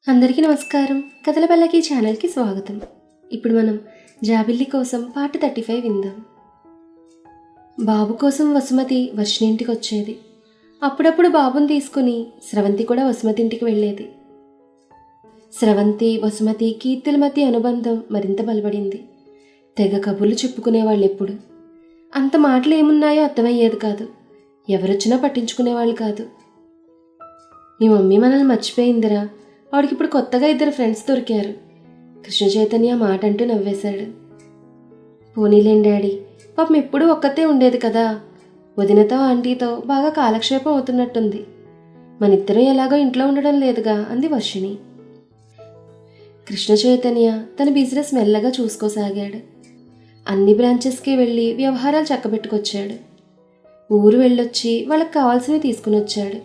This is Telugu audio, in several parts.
అందరికీ నమస్కారం. కథల పల్లకి ఛానల్కి స్వాగతం. ఇప్పుడు మనం జాబిల్లి కోసం పార్ట్ 35 విందాం. బాబు కోసం వసుమతి వర్షిని ఇంటికి వచ్చేది. అప్పుడప్పుడు బాబుని తీసుకుని స్రవంతి కూడా వసుమతి ఇంటికి వెళ్ళేది. స్రవంతి, వసుమతి, కీర్తుల మధ్య అనుబంధం మరింత బలపడింది. తెగ కబుర్లు చెప్పుకునేవాళ్ళు. ఎప్పుడు అంత మాటలు ఏమున్నాయో అర్థమయ్యేది కాదు. ఎవరొచ్చినా పట్టించుకునేవాళ్ళు కాదు. మీ మమ్మీ మనల్ని మర్చిపోయిందిరా, వాడికి ఇప్పుడు కొత్తగా 2 ఫ్రెండ్స్ దొరికారు. కృష్ణ చైతన్య మాట అంటూ నవ్వేశాడు. పోనీలేండి డాడీ, పాపం ఎప్పుడూ ఒక్కతే ఉండేది కదా. వదినతో ఆంటీతో బాగా కాలక్షేపం అవుతున్నట్టుంది. మనిద్దరం ఎలాగో ఇంట్లో ఉండడం లేదుగా అంది వర్షిణి. కృష్ణ చైతన్య తన బిజినెస్ మెల్లగా చూసుకోసాగాడు. అన్ని బ్రాంచెస్కి వెళ్ళి వ్యవహారాలు చక్కబెట్టుకొచ్చాడు. ఊరు వెళ్ళొచ్చి వాళ్ళకి కావాల్సినవి తీసుకుని వచ్చాడు.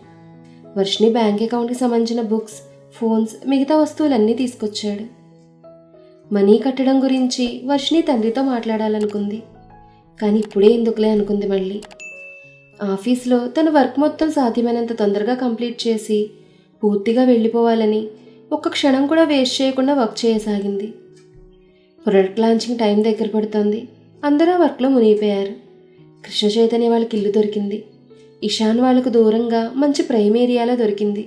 వర్షిణి బ్యాంక్ అకౌంట్కి సంబంధించిన బుక్స్, ఫోన్స్, మిగతా వస్తువులన్నీ తీసుకొచ్చాడు. మనీ కట్టడం గురించి వర్షిణి తండ్రితో మాట్లాడాలనుకుంది. కానీ ఇప్పుడే ఎందుకులే అనుకుంది మళ్ళీ. ఆఫీస్లో తన వర్క్ మొత్తం సాధ్యమైనంత తొందరగా కంప్లీట్ చేసి పూర్తిగా వెళ్ళిపోవాలని ఒక్క క్షణం కూడా వేస్ట్ చేయకుండా వర్క్ చేయసాగింది. ప్రొడక్ట్ లాంచింగ్ టైం దగ్గర పడుతోంది. అందరూ ఆ వర్క్లో మునిగిపోయారు. కృష్ణ చైతన్య వాళ్ళకి ఇల్లు దొరికింది. ఇషాన్ వాళ్ళకు దూరంగా మంచి ప్రైమ్ ఏరియాలో దొరికింది.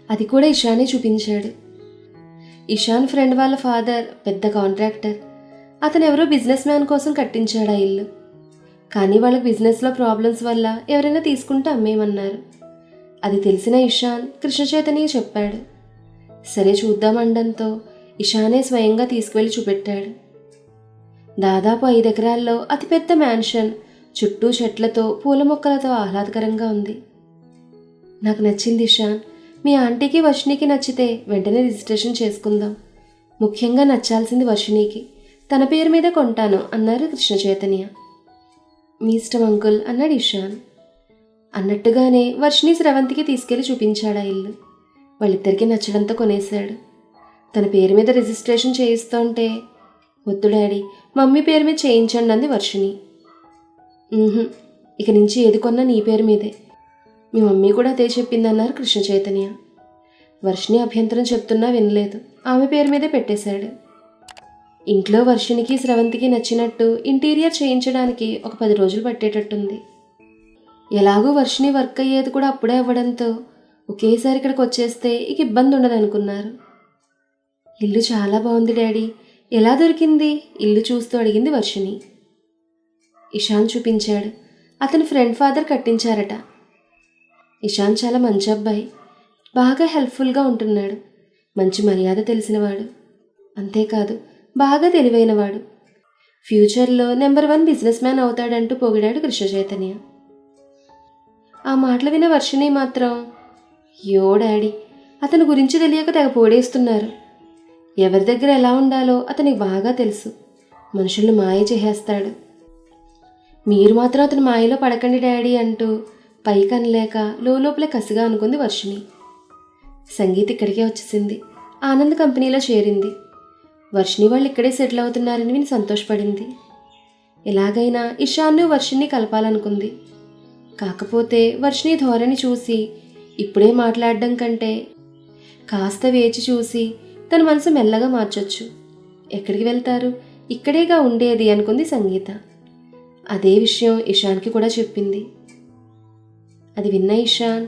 అది కూడా ఇషానే చూపించాడు. ఇషాన్ ఫ్రెండ్ వాళ్ళ ఫాదర్ పెద్ద కాంట్రాక్టర్. అతను ఎవరో బిజినెస్ మ్యాన్ కోసం కట్టించాడు ఆ ఇల్లు. కానీ వాళ్ళకి బిజినెస్లో ప్రాబ్లమ్స్ వల్ల ఎవరైనా తీసుకుంటే అమ్మేయమన్నారు. అది తెలిసిన ఇషాన్ కృష్ణ చైతన్య చెప్పాడు. సరే చూద్దామనడంతో ఇషానే స్వయంగా తీసుకువెళ్ళి చూపెట్టాడు. దాదాపు 5 ఎకరాల్లో అతిపెద్ద మ్యాన్షన్, చుట్టూ చెట్లతో పూల మొక్కలతో ఆహ్లాదకరంగా ఉంది. నాకు నచ్చింది ఇషాన్. మీ ఆంటీకి వర్షిణికి నచ్చితే వెంటనే రిజిస్ట్రేషన్ చేసుకుందాం. ముఖ్యంగా నచ్చాల్సింది వర్షిణికి. తన పేరు మీద కొంటాను అన్నారు కృష్ణ చైతన్య. మీ ఇష్టం అంకుల్ అన్నాడు ఇషాన్. అన్నట్టుగానే వర్షిణి స్రవంతికి తీసుకెళ్లి చూపించాడు ఆ ఇల్లు. వాళ్ళిద్దరికీ నచ్చడంతో కొనేశాడు. తన పేరు మీద రిజిస్ట్రేషన్ చేయిస్తుంటే, వద్దు డాడీ, మమ్మీ పేరు మీద చేయించండి అంది వర్షిణి. ఇక నుంచి ఏది కొన్నా నీ పేరు మీదే. మీ మమ్మీ కూడా అదే చెప్పిందన్నారు కృష్ణ చైతన్య. వర్షిణి అభ్యంతరం చెప్తున్నా వినలేదు. ఆమె పేరు మీదే పెట్టేశాడు. ఇంట్లో వర్షిణికి స్రవంతికి నచ్చినట్టు ఇంటీరియర్ చేయించడానికి ఒక 10 రోజులు పట్టేటట్టుంది. ఎలాగూ వర్షిణి వర్క్ అయ్యేది కూడా అప్పుడే అవ్వడంతో ఒకేసారి ఇక్కడికి వచ్చేస్తే ఇక ఇబ్బంది ఉండదు అనుకున్నారు. ఇల్లు చాలా బాగుంది డాడీ, ఎలా దొరికింది ఇల్లు చూస్తూ అడిగింది వర్షిణి. ఇషాన్ చూపించాడు. అతని ఫ్రెండ్ ఫాదర్ కట్టించారట. ఇషాన్ చాలా మంచి అబ్బాయి, బాగా హెల్ప్ఫుల్గా ఉంటున్నాడు. మంచి మర్యాద తెలిసినవాడు. అంతేకాదు బాగా తెలివైనవాడు. ఫ్యూచర్లో నెంబర్ 1 బిజినెస్ మ్యాన్ అవుతాడంటూ పొగిడాడు కృష్ణ చైతన్య. ఆ మాటలు విన్న వర్షిణి మాత్రం, యో డాడీ, అతని గురించి తెలియక తెగ పోడేస్తున్నారు. ఎవరి దగ్గర ఎలా ఉండాలో అతనికి బాగా తెలుసు. మనుషుల్ని మాయ చేసేస్తాడు. మీరు మాత్రం అతని మాయలో పడకండి డాడీ అంటూ పైకి అనలేక లోపలే కసిగా అనుకుంది వర్షిణి. సంగీత్ ఇక్కడికే వచ్చేసింది. ఆనంద్ కంపెనీలో చేరింది. వర్షిణి వాళ్ళు ఇక్కడే సెటిల్ అవుతున్నారని విని సంతోషపడింది. ఎలాగైనా ఇషాన్ను వర్షిణి కలపాలనుకుంది. కాకపోతే వర్షిణి ధోరణి చూసి ఇప్పుడే మాట్లాడడం కంటే కాస్త వేచి చూసి తన మనసు మెల్లగా మార్చొచ్చు. ఎక్కడికి వెళ్తారు, ఇక్కడేగా ఉండేది అనుకుంది సంగీత. అదే విషయం ఇషాన్కి కూడా చెప్పింది. అది విన్న ఇషాన్,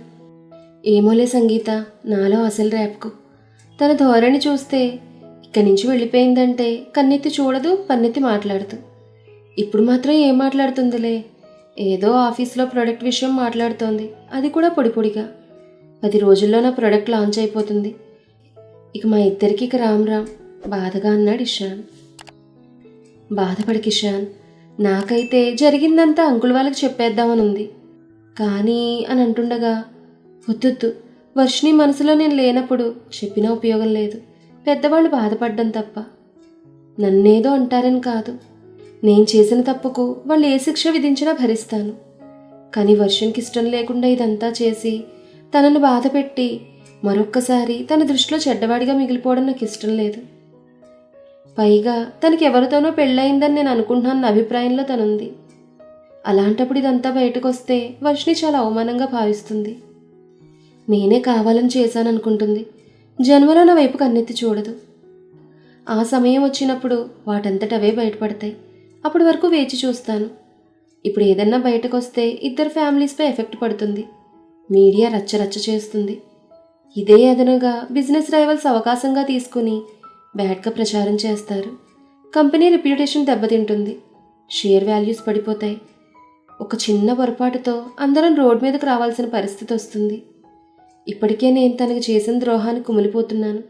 ఏమోలే సంగీత, నాలో అసలు రేపకు. తన ధోరణి చూస్తే ఇక్కడి నుంచి వెళ్ళిపోయిందంటే కన్నెత్తి చూడదు, పన్నెత్తి మాట్లాడదు. ఇప్పుడు మాత్రం ఏం మాట్లాడుతుందిలే, ఏదో ఆఫీస్లో ప్రోడక్ట్ విషయం మాట్లాడుతోంది, అది కూడా పొడి పొడిగా. 10 రోజుల్లో నా ప్రోడక్ట్ లాంచ్ అయిపోతుంది. ఇక మా ఇద్దరికి ఇక రామ్ బాధగా అన్నాడు ఇషాన్. బాధపడికి ఇషాన్, నాకైతే జరిగిందంతా అంకుల్ వాళ్ళకి చెప్పేద్దామని ఉంది. కానీ అని అంటుండగా, వద్దు, వర్షిణి మనసులో నేను లేనప్పుడు చెప్పినా ఉపయోగం లేదు. పెద్దవాళ్ళు బాధపడ్డం తప్ప. నన్నేదో అంటారని కాదు, నేను చేసిన తప్పుకు వాళ్ళు ఏ శిక్ష విధించినా భరిస్తాను. కానీ వర్షిణికి ఇష్టం లేకుండా ఇదంతా చేసి తనను బాధ పెట్టి మరొక్కసారి తన దృష్టిలో చెడ్డవాడిగా మిగిలిపోవడం నాకు ఇష్టం లేదు. పైగా తనకి ఎవరితోనో పెళ్ళయిందని నేను అనుకుంటున్నాను అభిప్రాయంలో తనుంది. అలాంటప్పుడు ఇదంతా బయటకు వస్తే వర్షిణి చాలా అవమానంగా భావిస్తుంది. నేనే కావాలని చేశాననుకుంటుంది. జన్మలో నా వైపు కన్నెత్తి చూడదు. ఆ సమయం వచ్చినప్పుడు వాటంతటవే బయటపడతాయి. అప్పటి వరకు వేచి చూస్తాను. ఇప్పుడు ఏదన్నా బయటకు వస్తే ఇద్దరు ఫ్యామిలీస్పై ఎఫెక్ట్ పడుతుంది. మీడియా రచ్చరచ్చ చేస్తుంది. ఇదే అదనుగా బిజినెస్ రైవల్స్ అవకాశంగా తీసుకుని బ్యాడ్గా ప్రచారం చేస్తారు. కంపెనీ రెప్యుటేషన్ దెబ్బతింటుంది. షేర్ వాల్యూస్ పడిపోతాయి. ఒక చిన్న పొరపాటుతో అందరం రోడ్ మీదకు రావాల్సిన పరిస్థితి వస్తుంది. ఇప్పటికే నేను తనకు చేసిన ద్రోహానికి కుమిలిపోతున్నాను.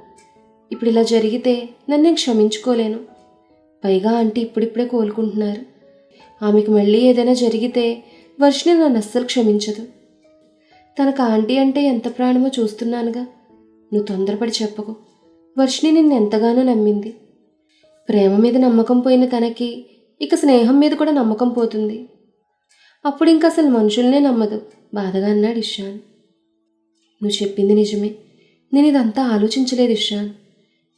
ఇప్పుడు ఇలా జరిగితే నన్ను నేను క్షమించుకోలేను. పైగా ఆంటీ ఇప్పుడిప్పుడే కోలుకుంటున్నారు. ఆమెకు మళ్ళీ ఏదైనా జరిగితే వర్షిని నన్ను అస్సలు క్షమించదు. తనకు ఆంటీ అంటే ఎంత ప్రాణమో చూస్తున్నానుగా. నువ్వు తొందరపడి చెప్పకు. వర్షిని నిన్ను ఎంతగానో నమ్మింది. ప్రేమ మీద నమ్మకం పోయిన తనకి ఇక స్నేహం మీద కూడా నమ్మకం పోతుంది. అప్పుడు ఇంక అసలు మనుషుల్నే నమ్మదు, బాధగా అన్నాడు ఇషాన్. నువ్వు చెప్పింది నిజమే. నేను ఇదంతా ఆలోచించలేదు ఇషాన్.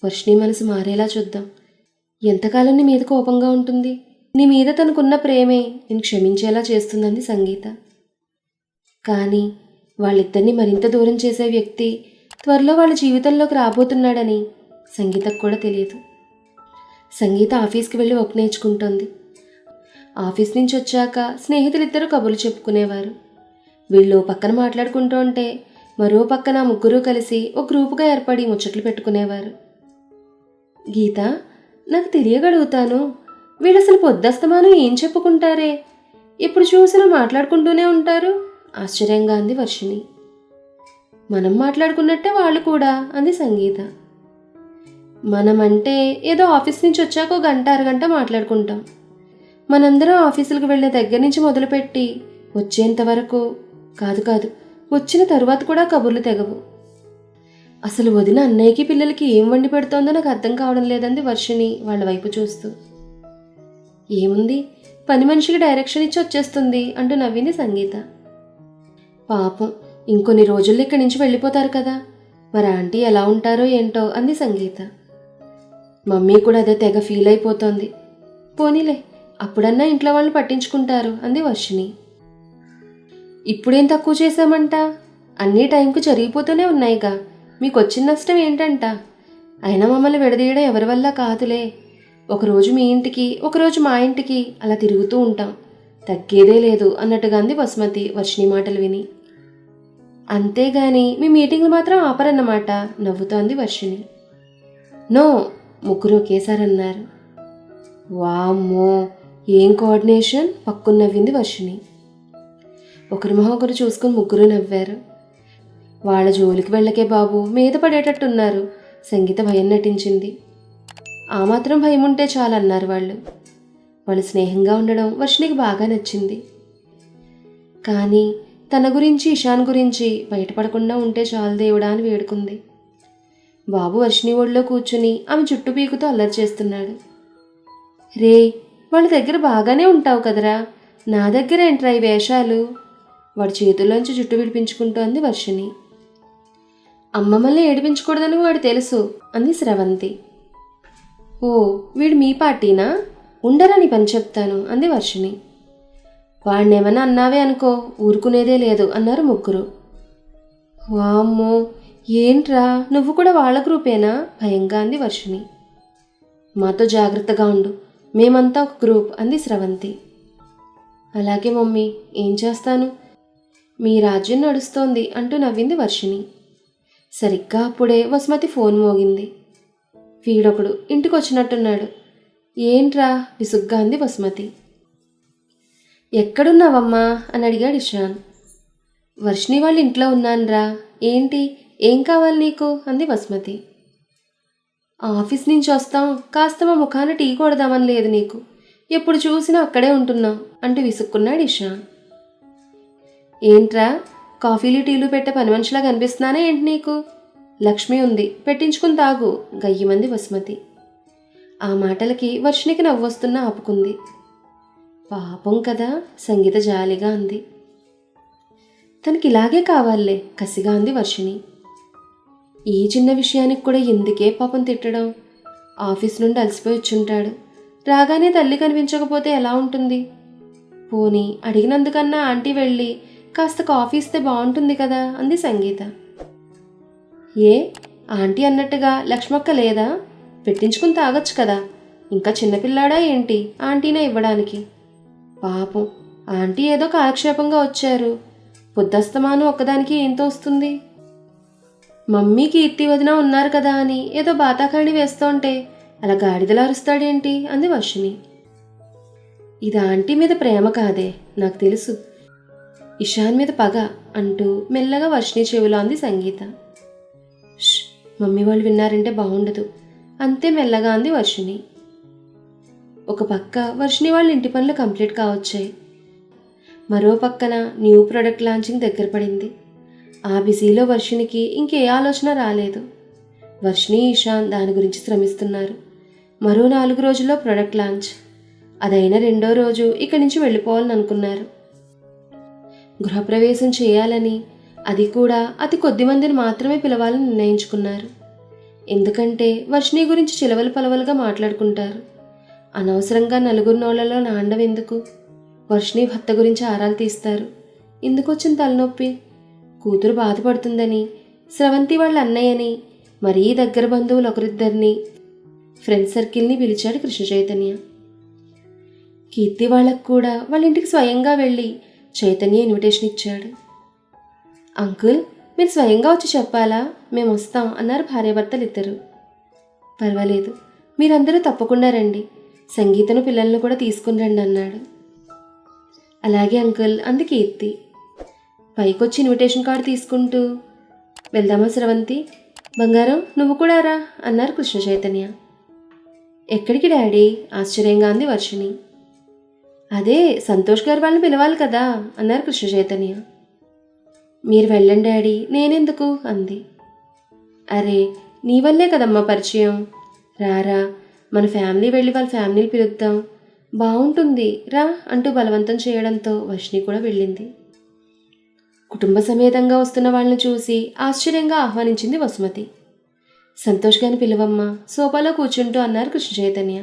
వర్షిని మనసు మారేలా చూద్దాం. ఎంతకాలం నీ మీద కోపంగా ఉంటుంది? నీ మీద తనకున్న ప్రేమే నేను క్షమించేలా చేస్తుందంది సంగీత. కానీ వాళ్ళిద్దరినీ మరింత దూరం చేసే వ్యక్తి త్వరలో వాళ్ళ జీవితంలోకి రాబోతున్నాడని సంగీతకు కూడా తెలియదు. సంగీత ఆఫీస్కి వెళ్ళి వర్క్ నేర్చుకుంటోంది. ఆఫీస్ నుంచి వచ్చాక స్నేహితులిద్దరూ కబుర్లు చెప్పుకునేవారు. వీళ్ళు పక్కన మాట్లాడుకుంటూ ఉంటే మరో పక్కన ముగ్గురు కలిసి ఒక గ్రూపుగా ఏర్పడి ముచ్చట్లు పెట్టుకునేవారు. గీత, నాకు తెలియగలుగుతాను, వీళ్ళు అసలు పొద్దస్తమానం ఏం చెప్పుకుంటారే? ఎప్పుడు చూసినా మాట్లాడుకుంటూనే ఉంటారు ఆశ్చర్యంగా అంది వర్షిని. మనం మాట్లాడుకున్నట్టే వాళ్ళు కూడా అంది సంగీత. మనమంటే ఏదో ఆఫీస్ నుంచి వచ్చాక ఒక గంట అరగంట మాట్లాడుకుంటాం. మనందరం ఆఫీసులకు వెళ్ళే దగ్గర నుంచి మొదలుపెట్టి వచ్చేంత వరకు కాదు, వచ్చిన తరువాత కూడా కబుర్లు తెగవు. అసలు వదిన అన్నయ్యకి పిల్లలకి ఏం వండి పెడుతోందో నాకు అర్థం కావడం లేదంది వర్షిని వాళ్ళ వైపు చూస్తూ. ఏముంది, పని మనిషికి డైరెక్షన్ ఇచ్చి వచ్చేస్తుంది అంటూ నవ్వింది సంగీత. పాపం, ఇంకొన్ని రోజుల్లో ఇక్కడి నుంచి వెళ్ళిపోతారు కదా, మరి ఆంటీ ఎలా ఉంటారో ఏంటో అంది సంగీత. మమ్మీ కూడా అదే తెగ ఫీల్ అయిపోతోంది. పోనీలే, అప్పుడన్నా ఇంట్లో వాళ్ళు పట్టించుకుంటారు అంది వర్షిని. ఇప్పుడేం తక్కువ చేశామంట? అన్నీ టైంకు జరిగిపోతూనే ఉన్నాయిగా. మీకు వచ్చిన నష్టం ఏంటంట? అయినా మమ్మల్ని విడదీయడం ఎవరి వల్ల కాదులే. ఒకరోజు మీ ఇంటికి, ఒకరోజు మా ఇంటికి అలా తిరుగుతూ ఉంటాం. తగ్గేదే లేదు అన్నట్టుగా అంది వసుమతి వర్షిని మాటలు విని. అంతేగాని మీ మీటింగ్లు మాత్రం ఆపరన్నమాట నవ్వుతోంది వర్షిని. నో, ముగ్గురు ఒకేసారి అన్నారు. వామ్మో, ఏం కోఆర్డినేషన్ పక్కున నవ్వింది వర్షిని. ఒకరి మొహం ఒకరు చూసుకుని ముగ్గురు నవ్వారు. వాళ్ళ జోలికి వెళ్ళకే బాబు, మీద పడేటట్టున్నారు సంగీత భయం నటించింది. ఆ మాత్రం భయం ఉంటే చాలన్నారు వాళ్ళు. వాళ్ళు స్నేహంగా ఉండడం వర్షినికి బాగా నచ్చింది. కానీ తన గురించి ఇషాన్ గురించి బయటపడకుండా ఉంటే చాలు దేవుడా అని వేడుకుంది. బాబు వర్షిని ఒళ్ళో కూర్చుని ఆమె జుట్టు పీకుతూ అల్లరి చేస్తున్నాడు. రే, వాళ్ళ దగ్గర బాగానే ఉంటావు కదరా, నా దగ్గర ఏంట్రా ఈ వేషాలు? వాడి చేతుల్లోంచి జుట్టు విడిపించుకుంటోంది వర్షిని. అమ్మమ్మల్ని ఏడిపించకూడదని వాడు తెలుసు అంది స్రవంతి. ఓ, వీడు మీ పార్టీనా? ఉండరా నీ పని చెప్తాను అంది వర్షిని. వాడినేమన్నా అన్నావే అనుకో, ఊరుకునేదే లేదు అన్నారు ముగ్గురు. వామ్మో, ఏంట్రా నువ్వు కూడా వాళ్ళ గ్రూపేనా భయంగా అంది వర్షిని. మాతో జాగ్రత్తగా ఉండు, మేమంతా ఒక గ్రూప్ అంది స్రవంతి. అలాగే మమ్మీ, ఏం చేస్తాను, మీ రాజ్యం నడుస్తోంది అంటూ నవ్వింది వర్షిని. సరిగ్గా అప్పుడే వసుమతి ఫోన్ మోగింది. వీడొకడు ఇంటికి వచ్చినట్టున్నాడు. ఏంట్రా విసుగ్గా అంది వసుమతి. ఎక్కడున్నావమ్మా అని అడిగాడు ఇషాన్. వర్షిని వాళ్ళ ఇంట్లో ఉన్నానురా. ఏంటి, ఏం కావాలి నీకు అంది వసుమతి. ఆఫీస్ నుంచి వస్తాం, కాస్త మా ముఖాన టీ కొడదామని లేదు నీకు, ఎప్పుడు చూసినా అక్కడే ఉంటున్నావు అంటూ విసుక్కున్నాడు ఇషాన్. ఏంట్రా, కాఫీలు టీలు పెట్టే పని మనిషిలా కనిపిస్తున్నానే ఏంటి నీకు? లక్ష్మి ఉంది, పెట్టించుకుని తాగు గయ్యమంది వసుమతి. ఆ మాటలకి వర్షినికి నవ్వొస్తున్నా ఆపుకుంది. పాపం కదా సంగీత జాలిగా అంది. తనకి ఇలాగే కావాలే కసిగా అంది వర్షిని. ఈ చిన్న విషయానికి కూడా ఎందుకే పాపం తిట్టడం? ఆఫీస్ నుండి అలసిపోయి వచ్చుంటాడు, రాగానే తల్లి కనిపించకపోతే ఎలా ఉంటుంది? పోనీ అడిగినందుకన్నా ఆంటీ వెళ్ళి కాస్త కాఫీ ఇస్తే బాగుంటుంది కదా అంది సంగీత. ఏ, ఆంటీ అన్నట్టుగా లక్ష్మక్క లేదా? పెట్టించుకుని తాగొచ్చు కదా. ఇంకా చిన్నపిల్లాడా ఏంటి ఆంటీనే ఇవ్వడానికి? పాపం ఆంటీ ఏదో కాలక్షేపంగా వచ్చారు. పొద్దస్తమాను ఒక్కదానికి ఏం తోస్తుంది? మమ్మీ కీర్తి వదిన ఉన్నారు కదా అని ఏదో బాతాకాణి వేస్తోంటే అలా గాడిదలా అరుస్తాడేంటి అంది వర్షిణి. ఇది ఆంటీ మీద ప్రేమ కాదే, నాకు తెలుసు. ఇషాన్ మీద పగ అంటూ మెల్లగా వర్షిణి చెవిలో అంది సంగీత. మమ్మీ వాళ్ళు విన్నారంటే బాగుండదు అంతే మెల్లగా అంది వర్షిణి. ఒక పక్క వర్షిణి వాళ్ళ ఇంటి పనులు కంప్లీట్ కావచ్చాయి. మరో పక్కన న్యూ ప్రొడక్ట్ లాంచింగ్ దగ్గర పడింది. ఆ బిజీలో వర్షిణికి ఇంకే ఆలోచన రాలేదు. వర్షిణి ఇషాన్ దాని గురించి శ్రమిస్తున్నారు. మరో 4 రోజుల్లో ప్రొడక్ట్ లాంచ్. అదైన 2వ రోజు ఇక్కడి నుంచి వెళ్ళిపోవాలని అనుకున్నారు. గృహప్రవేశం చేయాలని, అది కూడా అతి కొద్ది మందిని మాత్రమే పిలవాలని నిర్ణయించుకున్నారు. ఎందుకంటే వర్షిణి గురించి చిలవలు పలవలుగా మాట్లాడుకుంటారు. అనవసరంగా నలుగురు నోళ్లలో నాండం ఎందుకు? వర్షిణి భర్త గురించి ఆరాలు తీస్తారు. ఎందుకొచ్చిన తలనొప్పి? కూతురు బాధపడుతుందని, స్రవంతి వాళ్ళ అన్నయ్యని, మరీ దగ్గర బంధువులు ఒకరిద్దరిని, ఫ్రెండ్ సర్కిల్ని పిలిచాడు కృష్ణ చైతన్య. కీర్తి వాళ్ళకు కూడా వాళ్ళ ఇంటికి స్వయంగా వెళ్ళి చైతన్య ఇన్విటేషన్ ఇచ్చాడు. అంకుల్, మీరు స్వయంగా వచ్చి చెప్పాలా? మేము వస్తాం అన్నారు భార్యాభర్తలు ఇద్దరు. పర్వాలేదు, మీరందరూ తప్పకుండా రండి. సంగీతను పిల్లలను కూడా తీసుకుని రండి అన్నాడు. అలాగే అంకుల్ అంది కీర్తి. పైకొచ్చి ఇన్విటేషన్ కార్డు తీసుకుంటూ, వెళ్దామా స్రవంతి? బంగారం నువ్వు కూడా రా అన్నారు కృష్ణ చైతన్య. ఎక్కడికి డాడీ? ఆశ్చర్యంగా అంది వర్షిణి. అదే సంతోష్ గారు వాళ్ళని పిలవాలి కదా అన్నారు కృష్ణ చైతన్య. మీరు వెళ్ళండి డాడీ, నేనెందుకు అంది. అరే నీ వల్లే కదమ్మా పరిచయం. రారా, మన ఫ్యామిలీ వెళ్ళి వాళ్ళ ఫ్యామిలీని పిలుద్దాం, బాగుంటుంది రా అంటూ బలవంతం చేయడంతో వర్షిణి కూడా వెళ్ళింది. కుటుంబ సమేతంగా వస్తున్న వాళ్ళని చూసి ఆశ్చర్యంగా ఆహ్వానించింది వసుమతి. సంతోష్ గారిని పిలువమ్మా, సోఫాలో కూర్చుంటూ అన్నారు కృష్ణ చైతన్య.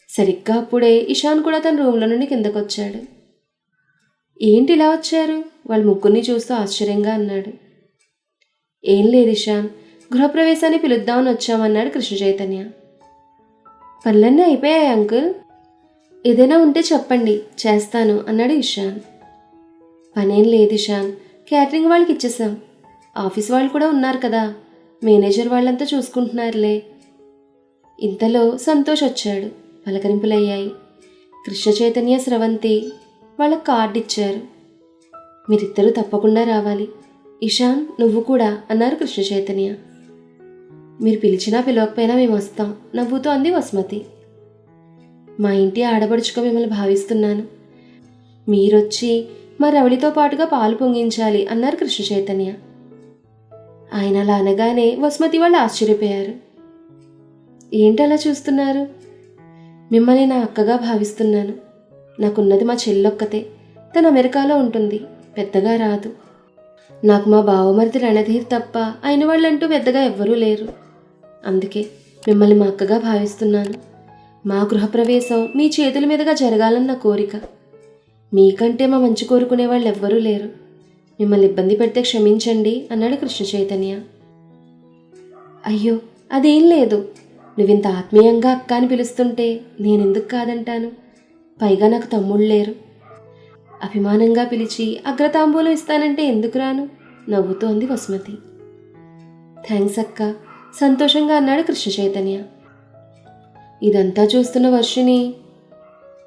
సరిగ్గా అప్పుడే ఇషాన్ కూడా తన రూమ్లో నుండి కిందకొచ్చాడు. ఏంటి ఇలా వచ్చారు? వాళ్ళ ముగ్గురిని చూస్తూ ఆశ్చర్యంగా అన్నాడు. ఏం లేదు ఇషాన్, గృహప్రవేశాన్ని పిలుద్దామని వచ్చామన్నాడు కృష్ణ చైతన్య. పనులన్నీ అయిపోయాయి అంకుల్? ఏదైనా ఉంటే చెప్పండి, చేస్తాను అన్నాడు ఇషాన్. పనేం లేదు ఇషాన్, క్యాటరింగ్ వాళ్ళకి ఇచ్చేసాం. ఆఫీస్ వాళ్ళు కూడా ఉన్నారు కదా, మేనేజర్ వాళ్ళంతా చూసుకుంటున్నారులే. ఇంతలో సంతోష్ వచ్చాడు. పలకరింపులయ్యాయి. కృష్ణ చైతన్య స్రవంతి వాళ్ళకు కార్డు ఇచ్చారు. మీరిద్దరూ తప్పకుండా రావాలి. ఇషాన్ నువ్వు కూడా అన్నారు కృష్ణ చైతన్య. మీరు పిలిచినా పిలవకపోయినా మేము వస్తాం నవ్వుతూ అంది వసుమతి. మా ఇంటి ఆడబడుచుగా మిమ్మల్ని భావిస్తున్నాను. మీరొచ్చి మా రవళితో పాటుగా పాలు పొంగించాలి అన్నారు కృష్ణ చైతన్య. ఆయన అలా అనగానే వసుమతి వాళ్ళు ఆశ్చర్యపోయారు. ఏంటలా చూస్తున్నారు? మిమ్మల్ని నా అక్కగా భావిస్తున్నాను. నాకున్నది మా చెల్లొక్కతే, తను అమెరికాలో ఉంటుంది, పెద్దగా రాదు. నాకు మా బావమరిది రణధీర్ తప్ప అయిన వాళ్ళంటూ పెద్దగా ఎవ్వరూ లేరు. అందుకే మిమ్మల్ని మా అక్కగా భావిస్తున్నాను. మా గృహప్రవేశం మీ చేతుల మీదుగా జరగాలని నా కోరిక. మీకంటే మా మంచి కోరుకునే వాళ్ళు ఎవ్వరూ లేరు. మిమ్మల్ని ఇబ్బంది పెడితే క్షమించండి అన్నాడు కృష్ణ చైతన్య. అయ్యో అదేం లేదు, నువ్వింత ఆత్మీయంగా అక్క అని పిలుస్తుంటే నేనెందుకు కాదంటాను? పైగా నాకు తమ్ముళ్ళు లేరు. అభిమానంగా పిలిచి అగ్రతాంబూలం ఇస్తానంటే ఎందుకు రాను? నవ్వుతూ అంది వసుమతి. థ్యాంక్స్ అక్క, సంతోషంగా అన్నాడు కృష్ణ చైతన్య. ఇదంతా చూస్తున్న వర్షిణి,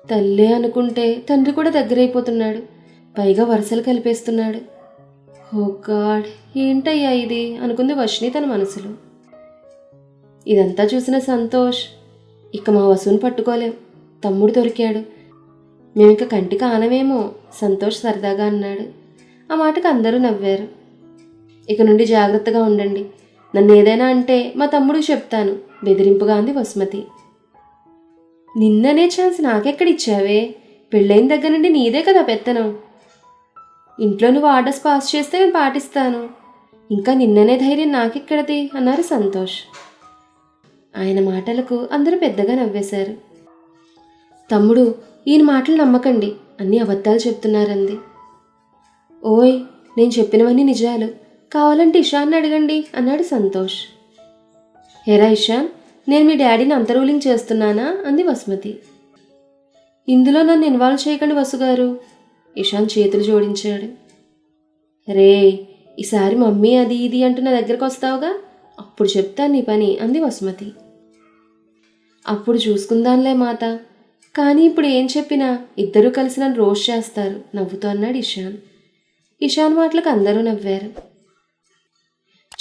తల్లే అనుకుంటే తండ్రి కూడా దగ్గరైపోతున్నాడు, పైగా వరుసలు కలిపేస్తున్నాడు. ఓ గాడ్, ఏంటయ్యా ఇది అనుకుంది వర్షిణి తన మనసులో. ఇదంతా చూసిన సంతోష్, ఇక మా వసుని పట్టుకోలేం, తమ్ముడు దొరికాడు, మేమిక కంటికి ఆనమేమో సంతోష్ సరదాగా అన్నాడు. ఆ మాటకు అందరూ నవ్వారు. ఇక నుండి జాగ్రత్తగా ఉండండి, నన్ను ఏదైనా అంటే మా తమ్ముడికి చెప్తాను బెదిరింపుగా అంది వసుమతి. నిన్ననే ఛాన్స్ నాకెక్కడిచ్చావే? పెళ్ళైన దగ్గర నుండి నీదే కదా పెత్తనం. ఇంట్లో నువ్వు ఆర్డర్స్ పాస్ చేస్తే నేను పాటిస్తాను, ఇంకా నిన్ననే ధైర్యం నాకెక్కడది అన్నారు సంతోష్. ఆయన మాటలకు అందరూ పెద్దగా నవ్వేశారు. తమ్ముడు, ఈయన మాటలు నమ్మకండి, అన్నీ అబద్ధాలు చెప్తున్నారంది. ఓయ్, నేను చెప్పినవన్నీ నిజాలు, కావాలంటే ఇషాన్ని అడగండి అన్నాడు సంతోష్. హేరా ఇషాన్, నేను మీ డాడీని అంత రూలింగ్ చేస్తున్నానా అంది వసుమతి. ఇందులో నన్ను ఇన్వాల్వ్ చేయకండి వసుగారు. ఇషాన్ చేతులు జోడించాడు. రే, ఈసారి మమ్మీ అది ఇది అంటూ నా దగ్గరకు వస్తావుగా, అప్పుడు చెప్తాను నీ పని అంది వసుమతి. అప్పుడు చూసుకుందాంలే మాత, కానీ ఇప్పుడు ఏం చెప్పినా ఇద్దరూ కలిసి నన్ను రోస్ట్ చేస్తారు నవ్వుతూ అన్నాడు ఇషాన్. ఇషాన్ మాటలకు అందరూ నవ్వారు.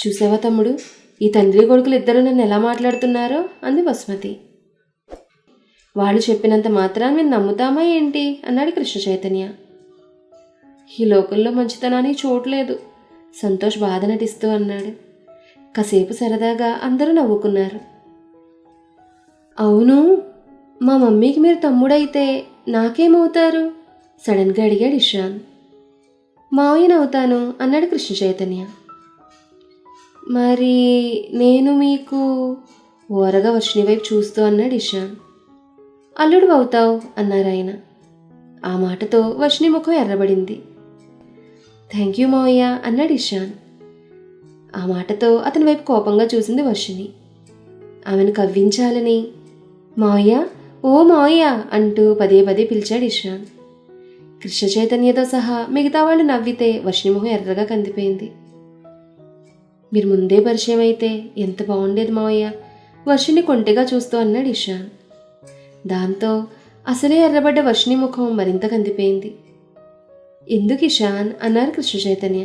చూసావా తమ్ముడు, ఈ తండ్రి కొడుకులు ఇద్దరు నన్ను ఎలా మాట్లాడుతున్నారో అంది వసుమతి. వాళ్ళు చెప్పినంత మాత్రాన్ని మేము నమ్ముతామా ఏంటి అన్నాడు కృష్ణ చైతన్య. ఈ లోకంలో మంచితనానికి చోట్లేదు, సంతోష్ బాధ నటిస్తూ అన్నాడు. కాసేపు సరదాగా అందరూ నవ్వుకున్నారు. అవును, మా మమ్మీకి మీరు తమ్ముడైతే నాకేమవుతారు సడన్గా అడిగాడు ఇషాన్. మావయ్యనవుతాను అన్నాడు కృష్ణ చైతన్య. మరి నేను మీకు ఓరగా వర్షిణి వైపు చూస్తూ అన్నాడు ఇషాన్. అల్లుడు అవుతావు అన్నారు ఆయన. ఆ మాటతో వర్షిణి ముఖం ఎర్రబడింది. థ్యాంక్ యూ మావయ్య అన్నాడు ఇషాన్. ఆ మాటతో అతని వైపు కోపంగా చూసింది వర్షిణి. ఆమెను కవ్వించాలని మావయ్య, ఓ మావయ్య అంటూ పదే పదే పిలిచాడు ఇషాన్. కృష్ణ చైతన్యతో సహా మిగతా వాళ్ళు నవ్వితే వర్షిణి ముఖం ఎర్రగా కందిపోయింది. మీరు ముందే పరిచయం అయితే ఎంత బాగుండేది మావయ్య, వర్షిణి కొంటెగా చూస్తూ అన్నాడు ఇషాన్. దాంతో అసలే ఎర్రబడ్డ వర్షిణి ముఖం మరింత కందిపోయింది. ఎందుకు ఇషాన్ అన్నారు కృష్ణ చైతన్య.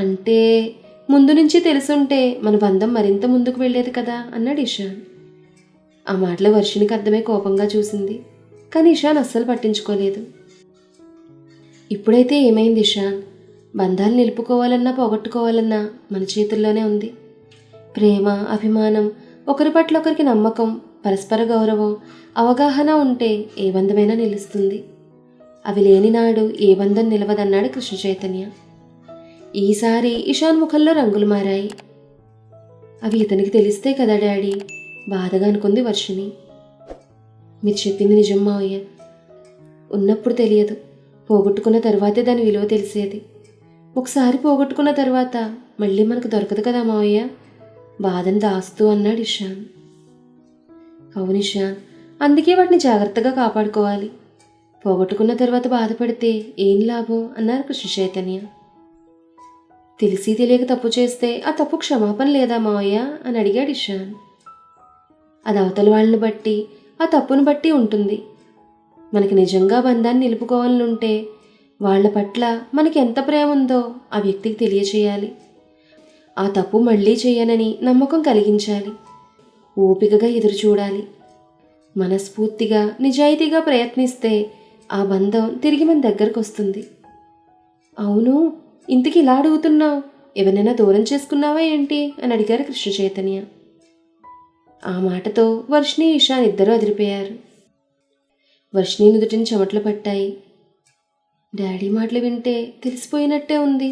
అంటే ముందు నుంచి తెలుసుంటే మన బంధం మరింత ముందుకు వెళ్ళేది కదా అన్నాడు ఇషాన్. ఆ మాటలో వర్షిణికి అర్థమై కోపంగా చూసింది, కానీ ఇషాన్ అస్సలు పట్టించుకోలేదు. ఇప్పుడైతే ఏమైంది ఇషాన్, బంధాలు నిలుపుకోవాలన్నా పోగొట్టుకోవాలన్నా మన చేతుల్లోనే ఉంది. ప్రేమ, అభిమానం, ఒకరి పట్ల ఒకరికి నమ్మకం, పరస్పర గౌరవం, అవగాహన ఉంటే ఏ బంధమైనా నిలుస్తుంది. అవి లేని నాడు ఏ బంధం నిలవదన్నాడు కృష్ణ చైతన్య. ఈసారి ఇషాన్ ముఖంలో రంగులు మారాయి. అవి ఇతనికి తెలిస్తే కదా డాడీ, బాధగా అనుకుంది వర్షిణి. మీరు చెప్పింది నిజం మావయ్య, ఉన్నప్పుడు తెలియదు, పోగొట్టుకున్న తర్వాతే దాని విలువ తెలిసేది. ఒకసారి పోగొట్టుకున్న తర్వాత మళ్ళీ మనకు దొరకదు కదా మావయ్య, బాధను దాస్తూ అన్నాడు ఇషాన్. అవును ఇషాన్, అందుకే వాటిని జాగ్రత్తగా కాపాడుకోవాలి. పోగొట్టుకున్న తర్వాత బాధపడితే ఏం లాభం అన్నారు కృష్ణ చైతన్య. తెలిసి తెలియక తప్పు చేస్తే ఆ తప్పు క్షమాపణ లేదా మావయ్య అని అడిగాడు ఇషాన్. అది అవతల వాళ్ళని బట్టి, ఆ తప్పును బట్టి ఉంటుంది. మనకి నిజంగా బంధాన్ని నిలుపుకోవాలనుంటే వాళ్ళ పట్ల మనకి ఎంత ప్రేమ ఉందో ఆ వ్యక్తికి తెలియచేయాలి. ఆ తప్పు మళ్ళీ చేయనని నమ్మకం కలిగించాలి. ఓపికగా ఎదురు చూడాలి. మనస్ఫూర్తిగా నిజాయితీగా ప్రయత్నిస్తే ఆ బంధం తిరిగి మన దగ్గరకు వస్తుంది. అవును, ఇంతకి ఇలా అడుగుతున్నావు, ఎవరైనా దూరం చేసుకున్నావా ఏంటి అని అడిగారు కృష్ణ చైతన్య. ఆ మాటతో వర్షిణి, ఇషాన్ ఇద్దరూ అదిరిపోయారు. వర్షిణి నుదుటిని చెమటలు పట్టాయి. డాడీ మాటలు వింటే తెలిసిపోయినట్టే ఉంది.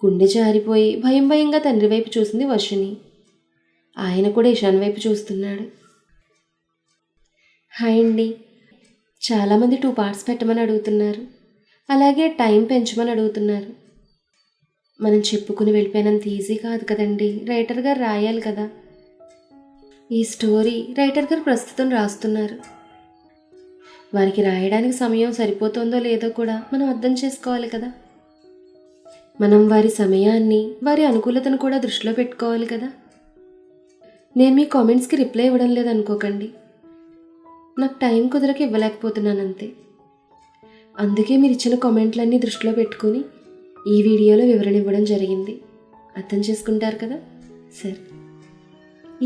గుండె జారిపోయి భయం భయంగా తండ్రి వైపు చూసింది వర్షిణి. ఆయన కూడా ఇషాన్ వైపు చూస్తున్నాడు. హాయ్ అండి, చాలామంది 2 పార్ట్స్ పెట్టమని అడుగుతున్నారు, అలాగే టైం పెంచమని అడుగుతున్నారు. మనం చెప్పుకుని వెళ్ళిపోయినంత ఈజీ కాదు కదండి, రైటర్ గారు రాయాలి కదా. ఈ స్టోరీ రైటర్ గారు ప్రస్తుతం రాస్తున్నారు. వారికి రాయడానికి సమయం సరిపోతుందో లేదో కూడా మనం అర్థం చేసుకోవాలి కదా. మనం వారి సమయాన్ని, వారి అనుకూలతను కూడా దృష్టిలో పెట్టుకోవాలి కదా. నేను మీ కామెంట్స్కి రిప్లై ఇవ్వడం లేదనుకోకండి, నాకు టైం కుదరక ఇవ్వలేకపోతున్నాను అంతే. అందుకే మీరు ఇచ్చిన కామెంట్లన్నీ దృష్టిలో పెట్టుకుని ఈ వీడియోలో వివరణ ఇవ్వడం జరిగింది. అర్థం చేసుకుంటారు కదా. సరే,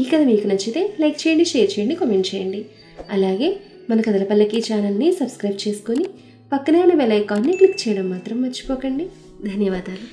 ఈ కథ మీకు నచ్చితే లైక్ చేయండి, షేర్ చేయండి, కామెంట్ చేయండి. అలాగే మన కథల పల్లకి ఛానల్ని సబ్స్క్రైబ్ చేసుకొని పక్కనే ఉన్న బెల్ ఐకాన్ని క్లిక్ చేయడం మాత్రం మర్చిపోకండి. ధన్యవాదాలు.